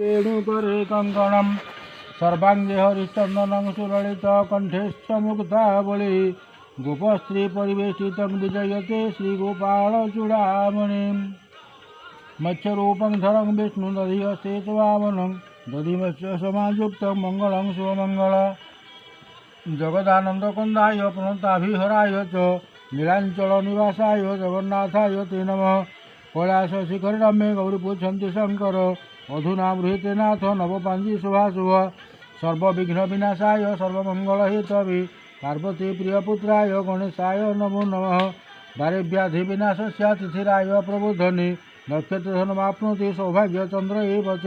वेणुकरे कङ्कणं सर्वाङ्गे हरिचन्दनं सुललित कण्ठेश्च मुक्तावली गोपस्त्री परिवेष्टितं विजयते श्रीगोपालचूडामणिं मत्स्यरूपं धरं विष्णुदधिहस्ते च वामनं दधिमत्स्य समायुक्तं मङ्गलं शुभमङ्गल जगदानन्दकन्दाय प्रणताभिहराय च नीलाञ्चलनिवासाय जगन्नाथाय ते नमः कैलासशिखररम्ये गौरीपूच्छन्ति शङ्कर अधुना बृहते नाथ नवपाञ्जी शुभाशुभ सर्वविघ्नविनाशाय सर्वमङ्गलहेतवे पार्वती प्रियपुत्राय गणेशाय नमो नमः दारिव्याधिविनाशस्य तिथिराय प्रबोधने नक्षत्रधनमाप्नोति सौभाग्यचन्द्र एव च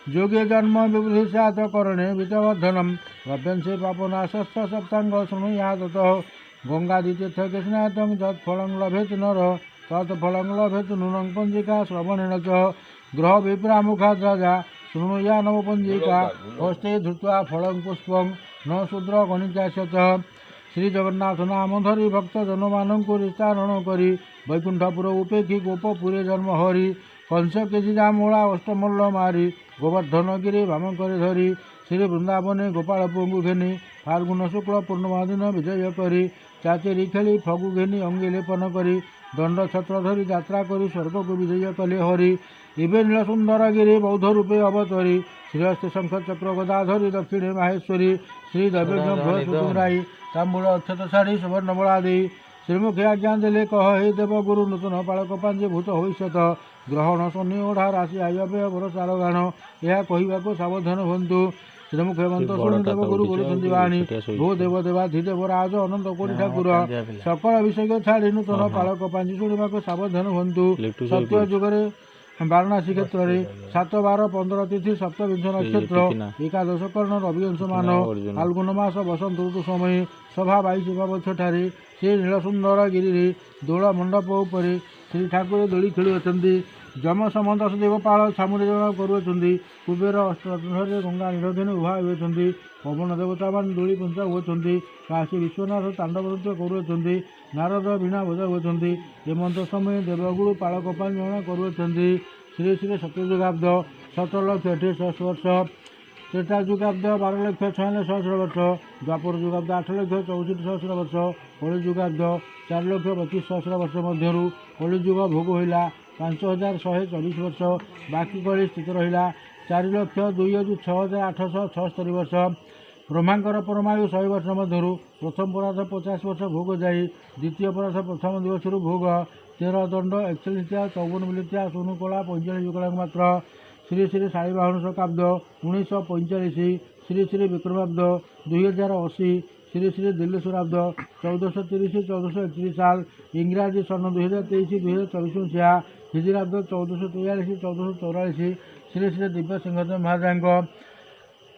योगे जन्म विबुधि स्यात् करणे विचवर्धनं लभ्यन्ते पापनाशस्य सप्ताङ्ग शृणुयादतः गङ्गादितीर्थस्नातं तत्फलं लभेत नर तत्फलं लभेत नूनं पञ्जिका श्रवणेन च ग्रहविप्रामुखात् राजा शृणुया नवपञ्जिका हस्ते धृत्वा फलं पुष्पं न शूद्र गणितास्यत श्रीजगन्नाथ नाम धरी भक्तजनमानଙ୍କୁ ରିସ୍ତାରଣ କରି ବୈକୁଣ୍ଠପୁର ଉପେକ୍ଷି ଗୋପପୁରେ ଜନ୍ମ ହରି कंस केजी जामूला अष्टमल्ल मारी गोवर्धन गिरी भामकरे धरी श्री वृंदावने गोपाल पुंगु घेनी फाल्गुन शुक्ल पूर्णिमा दिन विजय करी चाचेरी खेली फगु घेनी अंगी लेपन करी दंड छत्र धरी यात्रा करी स्वर्ग को विजय कले हरि इबे नील सुंदर गिरी बौद्ध रूपे अवतरी श्रीहस्ते शंख चक्र गदा धरी दक्षिणे माहेश्वरी श्री दैवज्ञ बृहस्पति तांबूल अक्षत शाढ़ी सुवर्ण बड़ा दे श्रीमुखी आज्ञा देले कह हे देव गुरु नूतन पालक पांजे भूत भविष्यत ग्रहण शनि ओढ़ा राशि आयव्यय भरोसा गाण यह कहवाक सावधान हूँ श्रीमुख हेमंत शुणी देव गुरु बोलुंट वाणी भू देव देवाधिदेव राज अनंत कोटि ठाकुर सकल विषय छाड़ी नूतन पालक पांजी शुणा सावधान हूँ सत्य जुगे वाराणसी क्षेत्र में 7, 12, 15 तिथि सप्तविंश नक्षत्र एकादश कर्ण रविवंश मान फाल्गुन मास बसंत ऋतु समय सभा 22 भाव ठारे श्री नीलसुंदर गिरी दोल मंडप उपर श्री ठाकुर दोली खेलुंट जम समदस देवपाल छामुरेजन करुँच कुबेर अष्टरे गंगा निरोधन उभा होती पवन देवता मान दोली पंचा होती काशी विश्वनाथ तांडव नृत्य करुँच नारद वीणा बजाऊँच हेमंत समय देवगुरु पालक पांजन करुँच श्री श्री सत्ययुगाब्द 17,68 वर्ष त्रेता युगाब्द 12,46,000 वर्ष द्वापर युगाब्द 8,64,000 वर्ष कलि युगाब्द 4,32,000 वर्ष मध्य कलि युग भोग होगा 5,124 वर्ष बाकी कली स्थित रहा 4,02,6,876 वर्ष ब्रह्मांकर परमायु 100 वर्ष मध्य प्रथम पराध 50 वर्ष भोग जाए द्वितीय पराध प्रथम दिवस भोग 13 दंड 41 54 मिलितिया सोनु कला 45 युगला मात्र श्री श्री शालीबाहन शकाब्द 1945 श्री श्री विक्रमाब्द 2080 श्री श्री दिल्लीश्वराब्द 1430-1431 साल इंग्राजी सन 2023-2024 मसीहा हिजराब्द 1443-1444 श्री श्री दिव्य सिंहदेव महाराज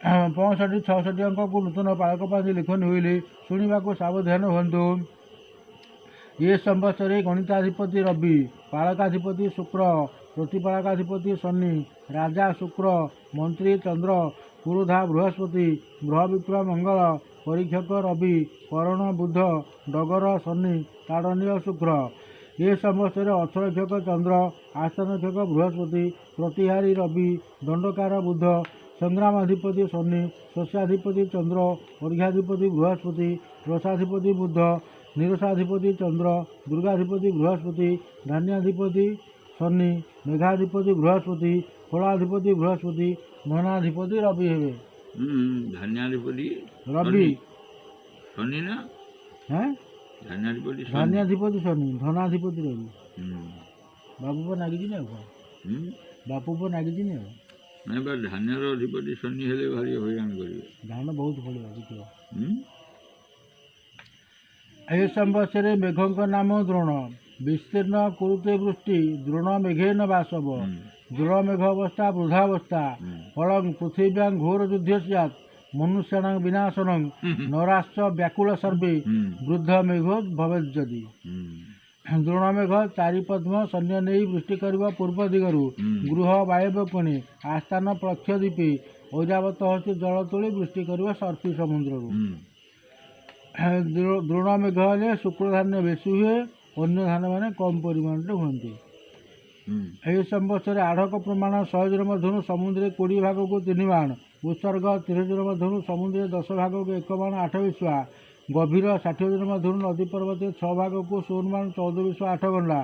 65-66 अंक को नूतन पालक पांजी लिखन हुई शुणा को सावधान हूँ ये संवत्सरे गणिताधिपति रवि पालकाधिपति शुक्र प्रतिपालकाधिपति शनि राजा शुक्र मंत्री चंद्र पुरोधा बृहस्पति ग्रह विप्र मंगल परीक्षक रवि करण बुध डगर शनि ताड़नीय शुक्र ये संवत्सरे अक्षरक्षक चंद्र आस्थानक्षक बृहस्पति प्रतिहारी रवि दंडकार बुध संग्रामाधिपति शनि शस्याधिपति चंद्र अर्घ्याधिपति बृहस्पति रसाधिपति बुध निरसाधिपति चंद्र दुर्गाधिपति बृहस्पति धान्याधिपति शनि मेघाधिपति बृहस्पति फलाधिपति बृहस्पति धनाधिपति रवि हे धान्याधिपति रवि शनि ना हैं धान्याधिपति शनि धनाधिपति रवि बापू पर नागिजी ना बापू पर नागिजी ना नहीं बा धान्यर अधिपति शनि हेले भारी हैरान करिवे धान बहुत फलिबा देखियो ए संवत्सरे मेघंक नाम द्रोण विस्तीर्ण कुरुते वृष्टि द्रोण मेघेन वासव द्रोण मेघ अवस्था वृद्धावस्था फलं पृथिव्यां घोर युद्ध स्यात् मनुष्याणां विनाशनं नराश्च व्याकुल सर्वे वृद्ध मेघो भवेज्जदि द्रोण मेघ चारिपद्म सैन्य नहीं वृष्टि करिबा पूर्व दिगरु गृह वायव्य कोणे आस्थान प्रक्षद्वीपे ऐरावत हस्ती जल तोली वृष्टि करिबा सर्फी समुद्र द्रोण मेघ हेले शुक्र धान्य बेसी हुए अन्य धान मैंने कम परिमाण हमें ଏହି ସମ୍ବତ୍ସରେ ଆଢ଼କ ପ୍ରମାଣ 100 ଦିନ ମଧ୍ୟରୁ ସମୁଦ୍ରରେ 20 ଭାଗକୁ 3 ବାଣ, ଉତ୍ସର୍ଗ 30 ଦିନ ମଧ୍ୟରୁ ସମୁଦ୍ରରେ 10 ଭାଗକୁ 1 ବାଣ 8 ବିଶ୍ୱା, ଗଭୀର 60 ଦିନ ମଧ୍ୟରୁ ନଦୀ ପର୍ବତରେ 6 ଭାଗକୁ 0 ବାଣ 14 ବିଶ୍ୱା 8 ଗଣ୍ଡା,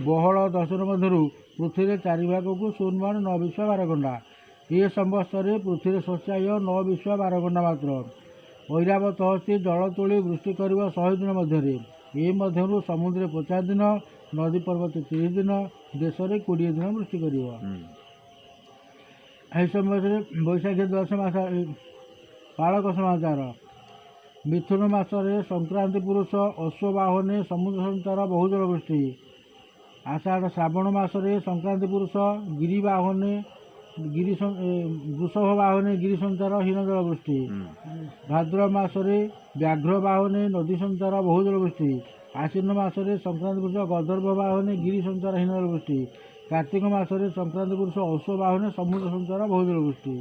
ବହଳ 10 ଦିନ ମଧ୍ୟରୁ ପୃଥିବୀରେ 4 ଭାଗକୁ 0 ବାଣ 9 ବିଶ୍ୱା 12 ଗଣ୍ଡା। ଏ ସମ୍ବତ୍ସରେ ପୃଥିବୀରେ ଶସ୍ୟାୟ 9 ବିଶ୍ୱା 12 ଗଣ୍ଡା ମାତ୍ର। ଐରାବତ ହସ୍ତୀ ଜଳ ତୋଳି ବୃଷ୍ଟି କରିବ 100 ଦିନ ମଧ୍ୟରେ। ଏ ମଧ୍ୟରୁ ସମୁଦ୍ରରେ 50 ଦିନ, ନଦୀ ପର୍ବତ 30 ଦିନ, ଦେଶରେ 20 ଦିନ ବୃଷ୍ଟି କରିବ। ଏହି ସମ୍ବତ୍ସରେ ବୈଶାଖୀ 10 ମାସ ପାଳକ ସମାଚାର। ମିଥୁନ ମାସରେ ସଂକ୍ରାନ୍ତି ପୁରୁଷ ଅଶ୍ୱବାହନେ ସମୁଦ୍ର ସଞ୍ଚାର ବହୁଜଳ ବୃଷ୍ଟି। ଆଷାଢ଼ ଶ୍ରାବଣ ମାସରେ ସଂକ୍ରାନ୍ତି ପୁରୁଷ ଗିରିବାହନେ ବୃଷଭ ବାହନେ ଗିରି ସଞ୍ଚାର ହୀନ ଜଳ ବୃଷ୍ଟି। ଭାଦ୍ର ମାସରେ ବ୍ୟାଘ୍ର ବାହନେ ନଦୀ ସଞ୍ଚାର ବହୁଜଳ ବୃଷ୍ଟି। ଆଶ୍ୱିନ ମାସରେ ସଂକ୍ରାନ୍ତି ପୁରୁଷ ଗର୍ଦ୍ଦଭ ବାହନେ ଗିରି ସଞ୍ଚାର ହୀନ ଜଳ ବୃଷ୍ଟି। କାର୍ତ୍ତିକ ମାସରେ ସଂକ୍ରାନ୍ତି ପୁରୁଷ ଅଶ୍ୱ ବାହନେ ସମୁଦ୍ର ସଞ୍ଚାର ବହୁଜଳ ବୃଷ୍ଟି।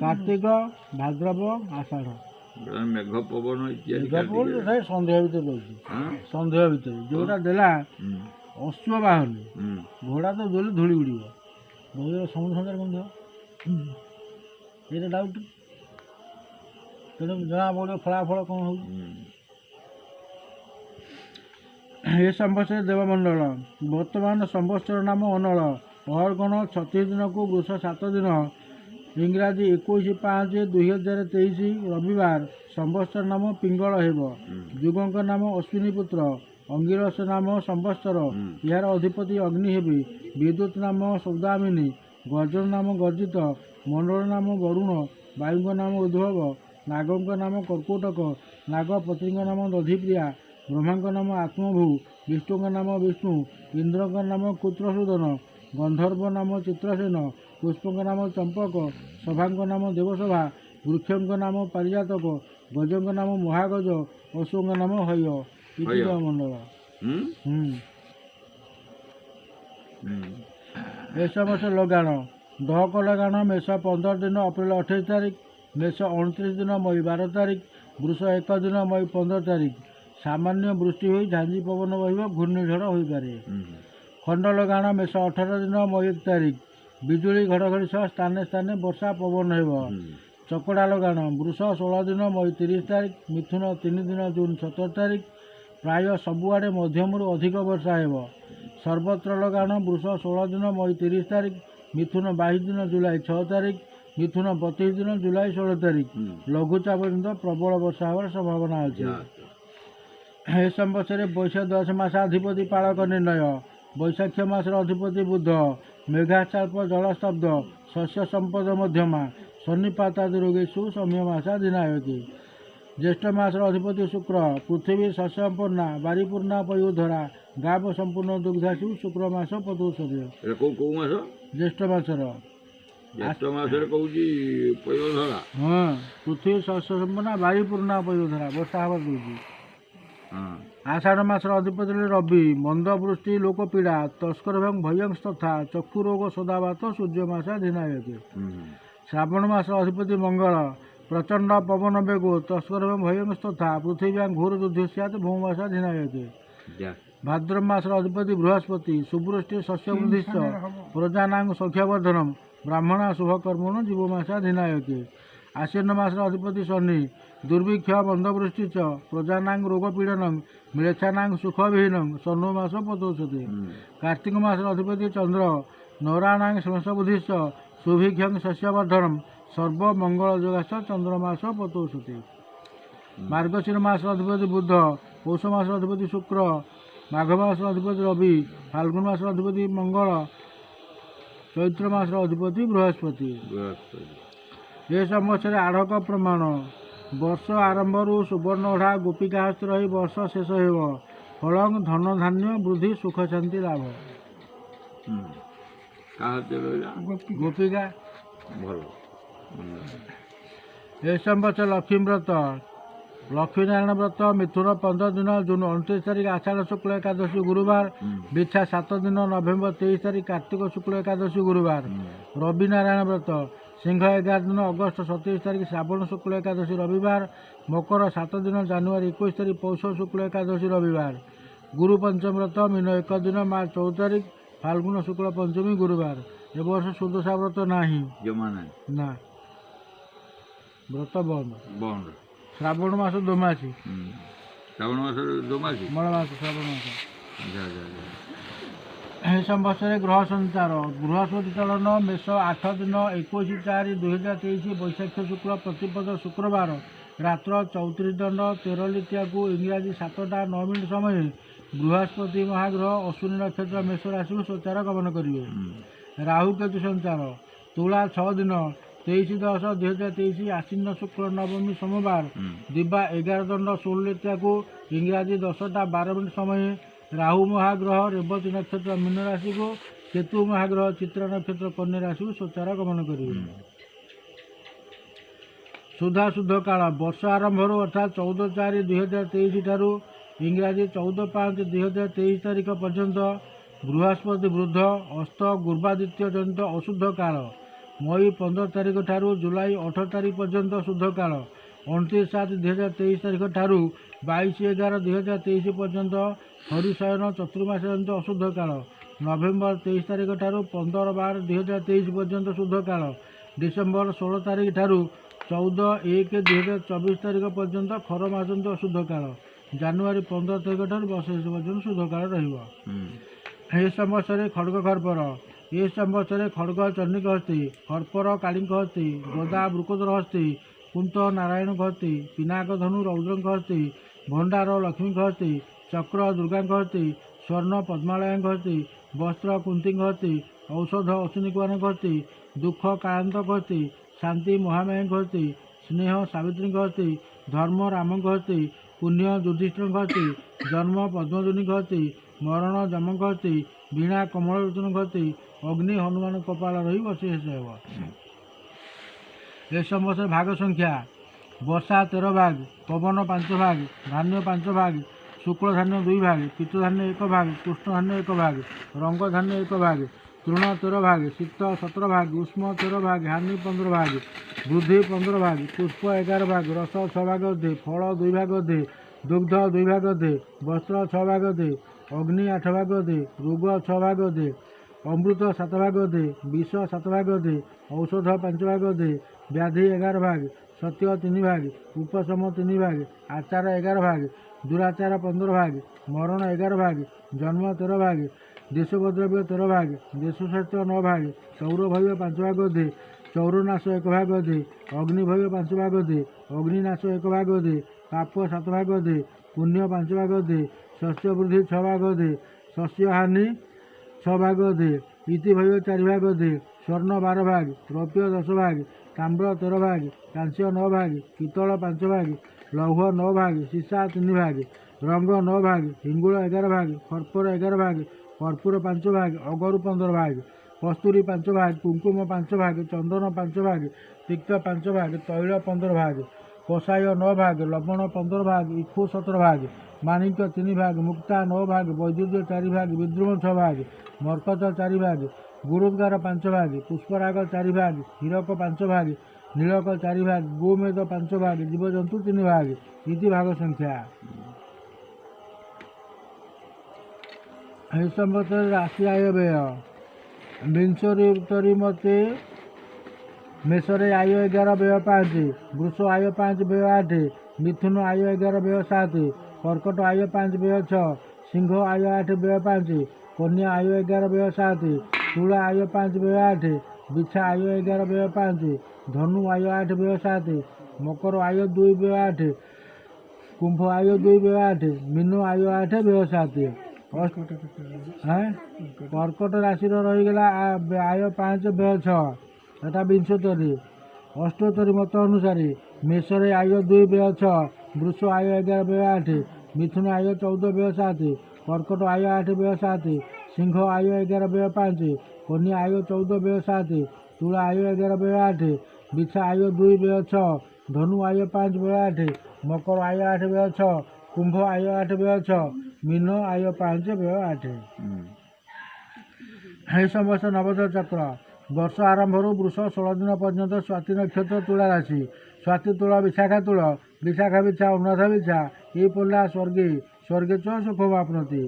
କାର୍ତ୍ତିକ, ଭାଦ୍ରବ, ଆଷାଢ଼ ମେଘ ପବନ ଇତ୍ୟାଦି ସନ୍ଧ୍ୟା ଭିତରେ ରହୁଛି। ସନ୍ଧ୍ୟା ଭିତରେ ଯୋଉଟା ଦେଲା ଅଶ୍ୱ ବାହନେ, ଘୋଡ଼ା ତ ଦେଲେ ଧୂଳି ଉଡ଼ିବ, ସମୁଦ୍ର ସଞ୍ଚାର କେମିତି ହେବ? ଏଇଟା ଡାଉଟ୍। ତେଣୁ ଜଣା ପଡ଼ିବ ଫଳାଫଳ କ'ଣ ହେଉଛି। ଏ ସମ୍ବତ୍ସରେ ଦେବମଣ୍ଡଳ। ବର୍ତ୍ତମାନ ସମ୍ବତ୍ସର ନାମ ଅନଳ। ଅହର୍ଗଣ 36 ଦିନକୁ ବୃଷ 7 ଦିନ। ଇଂରାଜୀ 21/5/2023 ରବିବାର। ସମ୍ବତ୍ସର ନାମ ପିଙ୍ଗଳ ହେବ। ଯୁଗଙ୍କ ନାମ ଅଶ୍ୱିନୀ ପୁତ୍ର। ଅଙ୍ଗିରସ ନାମ ସମ୍ବତ୍ସର। ଏହାର ଅଧିପତି ଅଗ୍ନି ହେବେ। ବିଦ୍ୟୁତ୍ ନାମ ସୌଦାମିନୀ। ଗର୍ଜନ ନାମ ଗର୍ଜିତ। ମଣ୍ଡଳ ନାମ ବରୁଣ। ବାୟୁଙ୍କ ନାମ ଉଦ୍ଭବ। ନାଗଙ୍କ ନାମ କର୍କୋଟକ। ନାଗପତ୍ନୀଙ୍କ ନାମ ଦଧିପ୍ରିୟା। ବ୍ରହ୍ମାଙ୍କ ନାମ ଆତ୍ମଭୂ। ବିଷ୍ଣୁଙ୍କ ନାମ ବିଷ୍ଣୁ। ଇନ୍ଦ୍ରଙ୍କ ନାମ କୁତ୍ରସୂଦନ। ଗନ୍ଧର୍ବ ନାମ ଚିତ୍ରସେନ। ପୁଷ୍ପଙ୍କ ନାମ ଚମ୍ପକ। ସଭାଙ୍କ ନାମ ଦେବସଭା। ବୃକ୍ଷଙ୍କ ନାମ ପାରିଜାତକ। ଗଜଙ୍କ ନାମ ମହାଗଜ। ଅଶ୍ୱଙ୍କ ନାମ ହୟ। ମଣ୍ଡଳ। ଏ ସମସ୍ତ ଲଗାଣ। ଡହକ ଲଗାଣ ମେଷ 15 ଦିନ ଅପ୍ରେଲ 28 ତାରିଖ। ମେଷ 29 ଦିନ ମଇ 12 ତାରିଖ। ବୃଷ 1 ଦିନ ମଇ 15 ତାରିଖ। ସାମାନ୍ୟ ବୃଷ୍ଟି ହୋଇ ଝାଞ୍ଜି ପବନ ବହିବ, ଘୂର୍ଣ୍ଣିଝଡ଼ ହୋଇପାରେ। ଖଣ୍ଡ ଲଗାଣ ମେଷ 18 ଦିନ ମଇ 1 ତାରିଖ। ବିଜୁଳି ଘଡ଼ଘଡ଼ି ସହ ସ୍ଥାନେ ସ୍ଥାନେ ବର୍ଷା ପବନ ହେବ। ଚକଡ଼ା ଲଗାଣ ବୃଷ 16 ଦିନ ମଇ 30 ତାରିଖ। ମିଥୁନ 3 ଦିନ ଜୁନ 17 ତାରିଖ। ପ୍ରାୟ ସବୁଆଡ଼େ ମଧ୍ୟମରୁ ଅଧିକ ବର୍ଷା ହେବ। ସର୍ବତ୍ର ଲଗାଣ ବୃଷ 16 ଦିନ ମଇ 30 ତାରିଖ। ମିଥୁନ 22 ଦିନ ଜୁଲାଇ 6 ତାରିଖ। ମିଥୁନ 32 ଦିନ ଜୁଲାଇ 16 ତାରିଖ। ଲଘୁଚାପ ପର୍ଯ୍ୟନ୍ତ ପ୍ରବଳ ବର୍ଷା ହେବାର ସମ୍ଭାବନା ଅଛି। ଏ ସମ୍ବତ୍ସରେ ବୈଶାଖ 10 ମାସାଧିପତି ପାଳକ ନିର୍ଣ୍ଣୟ। ବୈଶାଖ ମାସର ଅଧିପତି ବୁଧ। ମେଘାଚାଳ୍ପ ଜଳସ୍ତବ୍ଧ। ଶସ୍ୟ ସମ୍ପଦ ମଧ୍ୟମା। ସନ୍ନିପାତାଦି ରୋଗେଷୁ ସୌମ୍ୟ ମାସାଧିନାୟକୀ। ଜ୍ୟେଷ୍ଠ ମାସର ଅଧିପତି ଶୁକ୍ର। ପୃଥିବୀ ଶସ୍ୟପୂର୍ଣ୍ଣା ବାରିପୂର୍ଣ୍ଣା ପୟୁଧରା। ଗାବ ସମ୍ପୂର୍ଣ୍ଣ ଦୁଗ୍ଧାଶୁ ଶୁକ୍ର ମାସ ପତୌଷଧୀୟ। ଜ୍ୟେଷ୍ଠ ମାସର ହଁ ପୃଥିବୀ ଶସ୍ୟ ସମ୍ପୂର୍ଣ୍ଣା ବାରିପୂର୍ଣ୍ଣା ପୟୁଧରା ବର୍ଷା ହେବା ଦଉଛି। ଆଷାଢ଼ ମାସର ଅଧିପତି ରବି। ମନ୍ଦ ବୃଷ୍ଟି ଲୋକପୀଡ଼ା। ତସ୍କର ଏବଂ ଭୟଂଶ ତଥା ଚକ୍ଷୁ ରୋଗ ସଦାବାତ ସୂର୍ଯ୍ୟ ମାସାଧିନାୟକୀ। ଶ୍ରାବଣ ମାସର ଅଧିପତି ମଙ୍ଗଳ। ପ୍ରଚଣ୍ଡ ପବନ ବେଗ। ତସ୍କର ଏବଂ ଭୟଂଶ ତଥା ପୃଥିବୀ ଘୋର ଯୁଦ୍ଧ ସ୍ୟାତ୍ ଭୂମାସାଧିନାୟକୀ। ଭାଦ୍ରବ ମାସର ଅଧିପତି ବୃହସ୍ପତି। ସୁବୃଷ୍ଟି ଶସ୍ୟ ବୃଦ୍ଧିଶ୍ଚ ପ୍ରଜାନାଂ ସଖ୍ୟବର୍ଦ୍ଧନମ୍। ବ୍ରାହ୍ମଣା ଶୁଭକର୍ମଣ ଜୀବମାସାଧିନାୟକୀ। ଆଶ୍ୱିନ ମାସର ଅଧିପତି ଶନି। ଦୁର୍ଭିକ୍ଷ ମନ୍ଦବୃଷ୍ଟି ଚ ପ୍ରଜାନାଂ ରୋଗପୀଡ଼ନଂ ମ୍ଲେଚ୍ଛାନାଂ ସୁଖବିହୀନଂ ଶନୋ ମାସ ପତୌଷଧୀ। କାର୍ତ୍ତିକ ମାସର ଅଧିପତି ଚନ୍ଦ୍ର। ନରାଣାଂ ଶ୍ଲେଷବୁଦ୍ଧିଶ୍ଚ ସୁଭିକ୍ଷଂ ଶସ୍ୟବର୍ଦ୍ଧନମ୍ ସର୍ବମଙ୍ଗଳ ଯୋଗାଶ୍ଚ ଚନ୍ଦ୍ରମାସ ପତୌଷଧୀ। ମାର୍ଗଶିର ମାସର ଅଧିପତି ବୁଧ। ପୌଷ ମାସର ଅଧିପତି ଶୁକ୍ର। ମାଘ ମାସର ଅଧିପତି ରବି। ଫାଲ୍ଗୁନ ମାସର ଅଧିପତି ମଙ୍ଗଳ। ଚୈତ୍ର ମାସର ଅଧିପତି ବୃହସ୍ପତି। ଏ ସମ୍ବତ୍ସରେ ଆଢ଼କ ପ୍ରମାଣ। ବର୍ଷ ଆରମ୍ଭରୁ ସୁବର୍ଣ୍ଣ ଓଢ଼ା ଗୋପିକା ହସ୍ତେ ରହି ବର୍ଷ ଶେଷ ହେବ। ଫଳଂ ଧନ ଧାନ୍ୟ ବୃଦ୍ଧି ସୁଖ ଶାନ୍ତି ଲାଭ। ଗୋପିକା ଏ ସମ୍ବତ୍ସର ଲକ୍ଷ୍ମୀ ବ୍ରତ। ଲକ୍ଷ୍ମୀନାରାୟଣ ବ୍ରତ ମିଥୁନ 15 ଦିନ ଜୁନ 29 ତାରିଖ ଆଷାଢ଼ ଶୁକ୍ଳ ଏକାଦଶୀ ଗୁରୁବାର। ବିଛା 7 ଦିନ ନଭେମ୍ବର 23 ତାରିଖ କାର୍ତ୍ତିକ ଶୁକ୍ଳ ଏକାଦଶୀ ଗୁରୁବାର। ରବି ନାରାୟଣ ବ୍ରତ। ସିଂହ 11 ଦିନ ଅଗଷ୍ଟ 27 ତାରିଖ ଶ୍ରାବଣ ଶୁକ୍ଳ ଏକାଦଶୀ ରବିବାର। ମକର 7 ଦିନ ଜାନୁଆରୀ 21 ତାରିଖ ପୌଷ ଶୁକ୍ଳ ଏକାଦଶୀ ରବିବାର। गुरु पंचम व्रत मीन 1 दिन मार्च 14 तारीख फाल्गुन शुक्ल पंचमी गुरुवार। ए वर्ष सुदशा व्रत नाही जमा ना ना व्रत बंद। बंद श्रावण मास दोमासी श्रावण मास दोमासी मल मास श्रावण मास। अच्छा अच्छा अच्छा ଏହି ସମ୍ବତ୍ସରରେ ଗ୍ରହ ସଞ୍ଚାର ବୃହସ୍ପତି ଚଳନ ମେଷ 8 ଦିନ 21/4/2023 ବୈଶାଖ ଶୁକ୍ଳ ପ୍ରତିପଦ ଶୁକ୍ରବାର ରାତ୍ର 34 ଦଣ୍ଡ 13 ଲିଟିଆକୁ ଇଂରାଜୀ 7ଟା 9 ମିନିଟ୍ ସମୟରେ ବୃହସ୍ପତି ମହାଗ୍ରହ ଅଶ୍ୱିନୀ ନକ୍ଷତ୍ର ମେଷ ରାଶିକୁ ସଞ୍ଚାର ଗମନ କରିବେ। ରାହୁ କେତୁ ସଞ୍ଚାର ତୁଳା 6 ଦିନ 23/10/2023 ଆଶ୍ୱିନ ଶୁକ୍ଳ ନବମୀ ସୋମବାର ଦିବା 11 ଦଣ୍ଡ 16 ଲିଟିଆକୁ ଇଂରାଜୀ 10ଟା 12 ମିନିଟ୍ ସମୟରେ राहु महाग्रह रेवती नक्षत्र मीन राशि को केतु महाग्रह चित्रा नक्षत्र कन्या राशि को सचार गमन करेंगे। सुधा शुद्ध काल वर्ष आरंभ अर्थात 14/4/2023 ठारू इंग्राजी 14/5/2023 तारीख पर्यंत बृहस्पति वृद्ध अस्त गुर्वादित्य जनित अशुद्ध काल। मई 15 तारीख ठारू जुलाई 18 तारीख पर्यंत शुद्ध काल। 29/7/2023 तारीख ठारू 22/11/2023 पर्यंत हरिशयन चतुर्मास जनित अशुद्ध काल। नवेम्बर 23 तारीख ठारू 15/12/2023 पर्यंत शुद्ध काल। डिसेम्बर 16 तारीख ठारू 14/1/2024 तारीख पर्यंत खर मास जनित अशुद्ध काल। जानुआरी 15 तारीख ठारू वर्ष पर्यंत शुद्ध काल रहिबो। ए संवत्सरे खड्ग खर्पर ए संवत्सरे खड्ग चंडिक हस्ती खर्पर कालिंक हस्ती गदा वृकोदर हस्ती कुंत नारायण हस्ती पिनाक धनु रौद्र हस्ती भंडार लक्ष्मी हस्ती चक्र दुर्गा हस्ती स्वर्ण पद्मालय हस्ती वस्त्र कुंती हस्ती औषध अश्विनी कुमार हस्ती दुख कांत हस्ती शांति महामाया हस्ती स्नेह सावित्री हस्ती धर्म राम हस्ती पुण्य युधिष्ठिर हस्ती जन्म पद्मजनी हस्ती मरण जम हस्ती वीणा कमलोचन हस्ती अग्नि हनुमान कपाल रही वर्षे शेष हो। ए संवत्सर भाग संख्या वर्षा 13 भाग पवन 5 भाग धान्य 5 भाग शुक्ल धान्य 2 भाग पीत धान्य 1 भाग कृष्ण धान्य 1 भाग रंग धान्य 1 भाग तृण 13 भाग शीत 17 भाग उष्म 13 भाग हानि 15 भाग बुद्धि 15 भाग पुष्प 11 भाग रस 6 भाग अधे फल 2 भाग अधे दुग्ध 2 भाग अधे वस्त्र 6 भाग अधे अग्नि 8 भाग अधे रोग 6 भाग अधे अमृत 7 भाग अधे विष 7 भाग अधे औषध 5 भाग अधे व्याधि 11 भाग सत्य 3 भाग उपशम 3 भाग आचार 11 भाग दुराचार 15 भाग मरण 11 भाग जन्म 13 भाग देशोपद्रव्य 13 भाग देशस्वास्थ्य 9 भाग सौरभव्य 5 भाग अधे चौरनाश 1 भाग अधे अग्निभव्य 5 भाग अधे अग्निनाश 1 भाग अधे पाप 7 भाग अधे पुण्य 5 भाग अधे शस्य वृद्धि 6 भाग अधे शस्य हानि 6 भाग अधे इतिभव्य 4 भाग अधे स्वर्ण 12 भाग रौप्य 10 भाग ताम्र 13 भाग कांस्य 9 भाग पितल 5 भाग लौह 9 भाग सीसा 3 भाग रंग 9 भाग हिंगुल 11 भाग खर्पर 11 भाग कर्पूर 5 भाग अगरु 15 भाग कस्तूरी 5 भाग कुंकुम 5 भाग चंदन 5 भाग तिक्त 5 भाग तैल 15 भाग कषाय 9 भाग लवण 15 भाग इक्षु 17 भाग माणिक्य 3 भाग मुक्ता 9 भाग वैद्युत 4 भाग विद्रुम 6 भाग मर्कत 4 भाग गुरुद्गार 5 भाग पुष्पराग 4 भाग हीरक 5 भाग नीलक 4 भाग गोमेद 5 भाग जीवजंतु 3 भाग इति भाग संख्या। एहि संवत्सर राशि आय व्यय विंशोत्तरी मते मेषरे आय 11 व्यय 5 वृष आय 5 व्यय 8 मिथुन आय 11 व्यय 7 कर्कट आय 5 व्यय 6 सिंह आय 8 व्यय 5 कन्या आय 11 व्यय 7 तुला आय 5 व्यय 8 बिछा आय 11 व्यय 5 धनु आय 8 व्यय 7 मकर आय 2 व्यय 8 कुंभ आय 2 व्यय 8 मीन आय 8 व्यय 7 कर्कट राशि रहीगला आय 5 व्यय 6 एटा विंशोत्तरी। अष्टोत्तरी मत अनुसार मेषरे आय 2 व्यय 6 वृष आय 11 व्यय 8 मिथुन आय 14 व्यय 7 कर्कट आय 8 व्यय 7 सिंह आय 11 व्यय 5 कन्या आय 14 व्यय 7 तुला आय 11 व्यय 8 बिछा आय 2 व्यय 6 धनु आय 5 व्यय 8 मकर आय 8 व्यय 6 कुंभ आय 8 व्यय 6 मीन आय 5 व्यय 8। हे संवत्सर नवदश चक्र वर्ष आरंभ वृष 16 दिन पर्यंत स्वाति नक्षत्र तुला राशि स्वाति तुला विशाखा तुला विशाखा बिछा अनुराधा बिछा ये पड़ा स्वर्गे स्वर्गे च सुखमाप्नोति।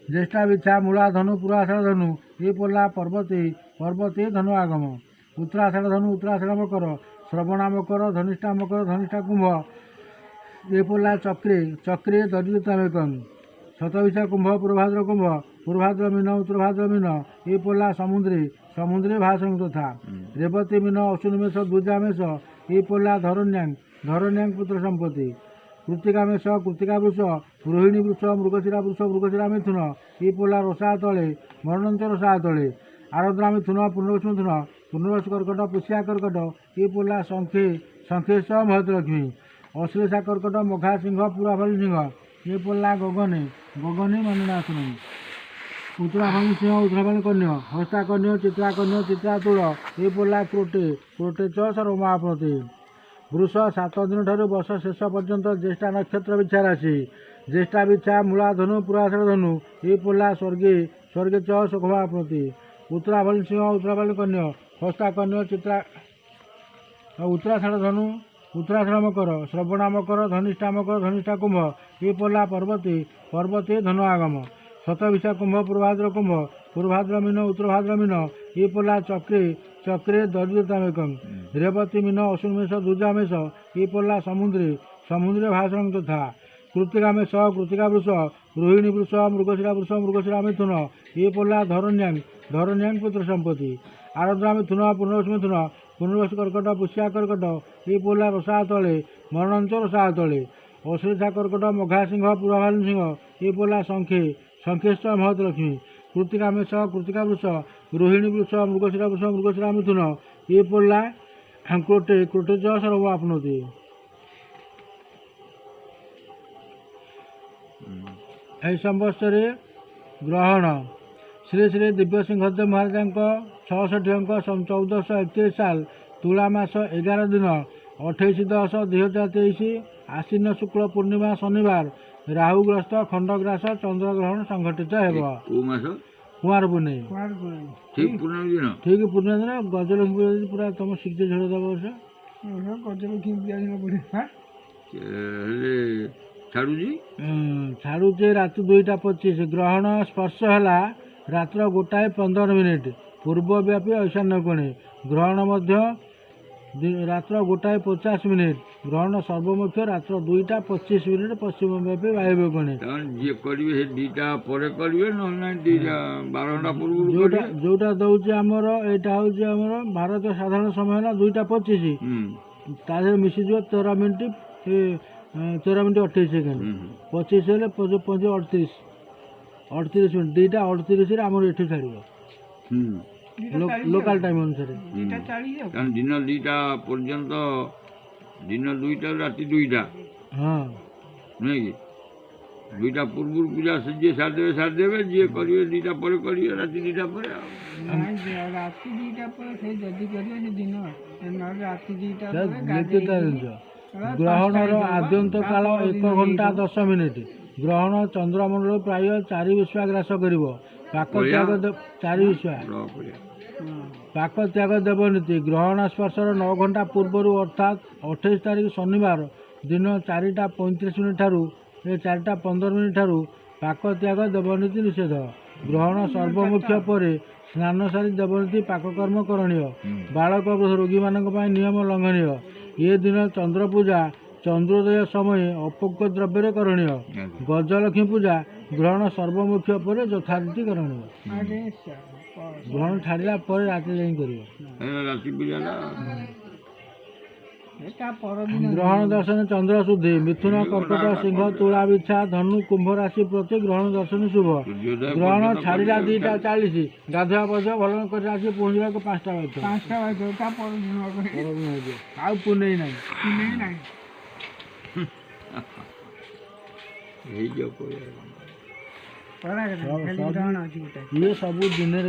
ज्येष्ठा विच्छा मूला धनु पूर्वाषाढ़ धनु ये पल्ला पर्वते पर्वते धनु आगम। उत्तराषाढ़ धनु उत्तराषाढ़ मकर श्रवणा मकर धनिष्ठा कुंभ ये पल्ला चक्रे चक्रे दरिद्रतामेकं। शतविशा कुंभ पूर्वभाद्र मीन उत्तरभाद्र मीन ये पल्ला समुद्रे समुद्रे भाषण तथा। रेवती मीन अश्विनिमेष द्विजामेष ये पल्ला धरण्यां पुत्र संपत्ति। कृत्तिका मेष कृत्तिका वृष रोहिणी वृष मृगशिरा मिथुन ये पल्ला रसा तले मरणंच रसा तले। आरद्रा मिथुन पुनर्वसु मिथुन पुनर्वसु कर्कट पुष्या कर्कट ये पल्ला शंखे स महतलक्ष्मी। अश्लेषा कर्कट मघा सिंह पुराफल सिंह ये पल्ला गगने मननाशनम। उत्तराफल सिंह उत्तराफल कन्या हस्ता कन्या चित्रातुल ये पल्ला क्रोटे च सर्वमाप्नोति। वृष 7 दिन ठारू वर्ष शेष पर्यंत ज्येष्ठा नक्षत्र विच्छा राशि। ज्येष्ठा विच्छा मूला धनु पूर्वाषाढ़ धनु ये पल्ला स्वर्गे च सुखमाप्नोति। उत्तराफल सिंह उत्तराफल कन्या हस्ता कन्या उत्तराषाढ़ धनु उत्तराषाढ़ मकर श्रवणा मकर धनिष्ठा कुंभ ये पल्ला पर्वते धनु आगम। शतविशा कुंभ पूर्वभाद्र मीन उत्तरभाद्र मीन ये पल्ला चक्रे दरिद्रतामेकं। रेवती मीन अश्विनिमेष द्विजामेष ये पल्ला समुद्रे भाषण तथा। कृत्तिका मेष कृत्तिका वृष रोहिणी वृष मृगशिरा मिथुन ये पल्ला धरण्यां पुत्र संपत्ति। आरद्रा मिथुन पुनर्वसु कर्कट पुष्या कर्कट ये पल्ला रसा तले मरणंच रसा तले। अश्लेषा कर्कट मघा सिंह पुराफल सिंह ये पल्ला शंखेश्च महतलक्ष्मी। कृत्तिका मेष कृत्तिका वृष रोहिणी वृष मृगशिरा मिथुन ये पल्ला क्रोटे च सर्वमाप्नोति। ଏହି ସମ୍ବତ୍ସରେ ଗ୍ରହଣ ଶ୍ରୀ ଶ୍ରୀ ଦିବ୍ୟ ସିଂହଦେବ ମହାରାଜାଙ୍କ 66 ଅଙ୍କ 1431 ସାଲ ତୁଳା ମାସ 11 ଦିନ 28/10/2023 ଆଶ୍ୱିନ ଶୁକ୍ଳ ପୂର୍ଣ୍ଣିମା ଶନିବାର ରାହୁଗ୍ରସ୍ତ ଖଣ୍ଡଗ୍ରାସ ଚନ୍ଦ୍ରଗ୍ରହଣ ସଂଘଟିତ ହେବ। କୁଆଁର ପୁନେଇ ଠିକ ପୂର୍ଣ୍ଣିମା ଦିନ ଗଜଲକ୍ଷ୍ମୀ ପୁରା ତମ ଶିକ୍ଷା ଝଡ଼ ଦେବ ବର୍ଷ ଛାଡୁଛି ରାତି 2ଟା 25। ଗ୍ରହଣ ସ୍ପର୍ଶ ହେଲା ରାତ୍ର 1:15 ପୂର୍ବ ବ୍ୟାପୀ ଐଶାନ୍ୟ କୋଣେ। ଗ୍ରହଣ ମଧ୍ୟ ରାତ୍ର 1:50। ଗ୍ରହଣ ସର୍ବମୁଖ୍ୟ ରାତ୍ର 2:25 ପଶ୍ଚିମ ବ୍ୟାପୀ ବାୟବ୍ୟ କୋଣେ। ଯୋଉଟା ଦଉଛି ଆମର ଏଇଟା ହଉଛି ଆମର ଭାରତୀୟ ସାଧାରଣ ସମୟ ହେଲା 2:25। ତା ଦେହରେ ମିଶିଯିବ 13 ମିନିଟ୍ 28 ସେକେଣ୍ଡ 25 ହେଲେ 38 ମିନିଟ୍ 2:38 ଆମର ଏଠି ଛାଡ଼ିବ ଲୋକାଲ ଟାଇମ୍ ଅନୁସାରେ। ଦିନ 2ଟା ପର୍ଯ୍ୟନ୍ତ ଦିନ 2ଟା ରାତି 2ଟା ହଁ ନୁହେଁ କି 2ଟା ପୂର୍ବରୁ ପୂଜା ଯିଏ ସାରିଦେବେ ଯିଏ କରିବେ 2ଟା ପରେ କରିବେ ରାତି 2ଟା ପରେ ରାତି 2ଟା ପରେ ସେ ଯଦି କରିବେ ଦିନ ରାତି 2ଟା ଜିନିଷ। ଗ୍ରହଣର ଆଦ୍ୟନ୍ତ କାଳ 1 ଘଣ୍ଟା 10 ମିନିଟ୍। ଗ୍ରହଣ ଚନ୍ଦ୍ରମଣ୍ଡଳ ପ୍ରାୟ 4 ବିଶ୍ୱା ଗ୍ରାସ କରିବ। ପାକ ତ୍ୟାଗ ଦେବନୀତି। ଗ୍ରହଣ ସ୍ପର୍ଶର 9 ଘଣ୍ଟା ପୂର୍ବରୁ ଅର୍ଥାତ୍ 28 ତାରିଖ ଶନିବାର ଦିନ 4:35 ଠାରୁ 4:15 ଠାରୁ ପାକ ତ୍ୟାଗ ଦେବନୀତି ନିଷେଧ। ଗ୍ରହଣ ସର୍ବମୁଖ୍ୟ ପରେ ସ୍ନାନ ସାରି ଦେବନୀତି ପାକକର୍ମ କରଣୀୟ। ବାଳକ ରୋଗୀମାନଙ୍କ ପାଇଁ ନିୟମ ଲଙ୍ଘନୀୟ। ଏ ଦିନ ଚନ୍ଦ୍ର ପୂଜା ଚନ୍ଦ୍ରୋଦୟ ସମୟ ଅପୋକ୍ତ ଦ୍ରବ୍ୟରେ କରଣୀୟ। ଗଜଲକ୍ଷ୍ମୀ ପୂଜା ଗ୍ରହଣ ସର୍ବମୁଖ୍ୟ ପରେ ଯଥାରୀତି କରଣୀୟ। ଗ୍ରହଣ ଛାଡ଼ିଲା ପରେ ରାତି ଯାଇ କରିବ। ଗ୍ରହଣ ଦର୍ଶନ ଚନ୍ଦ୍ର ଶୁଦ୍ଧି। ମିଥୁନ କର୍କଟ ସିଂହ ତୁଳା ବିଛା ଧନୁ କୁମ୍ଭ ରାଶି ପ୍ରତି ଗ୍ରହଣ ଦର୍ଶନ ଶୁଭ। ଗ୍ରହଣ ଛାଡ଼ିଲା 2:40। ଗାଧୁଆ ପାଧୁଆ ଭଲ କରି ଆସି ପହଞ୍ଚିବାକୁ 5ଟା ବାଜିବ। ଆଉ ପୁନେଇ ନାହିଁ। ଇଏ ସବୁ ଦିନରେ